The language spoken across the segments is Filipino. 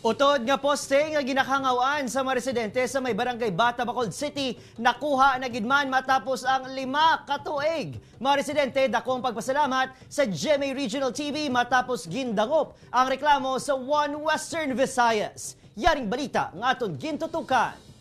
Utod nga poste nga ginakangawaan sa mga residente sa may barangay Bata, Bacolod City, nakuha na gidman matapos ang 5 ka tuig. Mga residente, dakong pagpasalamat sa GMA Regional TV matapos gindangop ang reklamo sa One Western Visayas. Yaring balita nga aton gintutukan.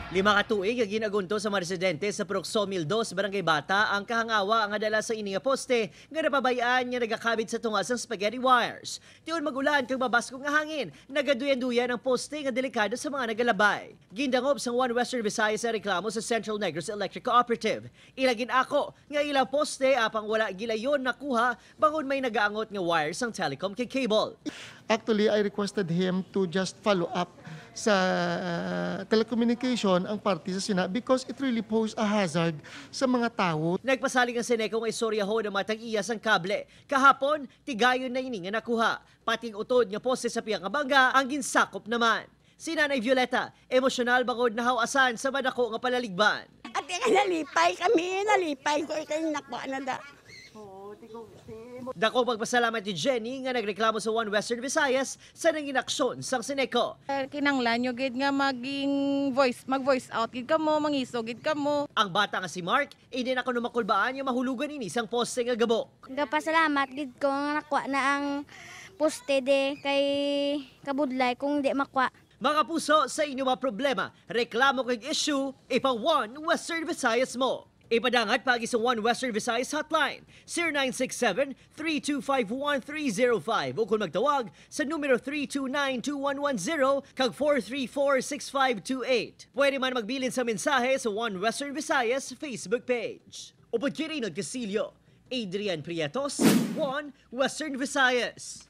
5 ka tuig nga ginagunto sa mga residente sa Proxomil 2, Barangay Bata ang kahangawa nga dala sa ini nga poste nga napabayaan nga nagakabit sa tungas ng spaghetti wires. Tiyon magulan kag mabaskog nga hangin, nagaduyan-duyan ang poste nga delikado sa mga nagalabay. Gindangop sa One Western Visayas sa reklamo sa Central Negros Electric Cooperative. Ilagin ako nga ilang poste apang wala gilayon nakuha bangon may nagaangot nga wires ang telecom kay cable. Actually, I requested him to just follow up sa telecommunication ang party sa Sina because it really pose a hazard sa mga tao. Nagpasaling ang Seneco ng istoryaho na matag-iyas ang kable. Kahapon, tigayon na ini nga nakuha. Pating utod nga poste sa piyang bangga ang ginsakop naman. Si Nanay Violeta, emosyonal bangod na hawasan sa madako nga palaligban. At nalipay ko ikay nakuha na da. Dako pagpasalamat ni Jenny nga nagreklamo sa One Western Visayas sa nanging aksyon sang Seneco. Kinanglan nyo gid nga mag-voice out gid kamo, mangiso gid kamo. Ang bata nga si Mark, hindi na kuno makulbaan yung mahulugan ini sang poste nga gabok. Gapasalamat gid ko nga nakuha na ang poste de kay kabudlay kung di makuha. Mga puso, sa inyo mga problema, reklamo kag issue, ipa One Western Visayas mo. Ipadangat pagi sa One Western Visayas Hotline, 0967-3251-305 o kung magtawag sa numero 329-2110 kag 434-6528. Pwede man magbilin sa mensahe sa One Western Visayas Facebook page. Upod Kirinod Casillo, Adrian Prietos, One Western Visayas.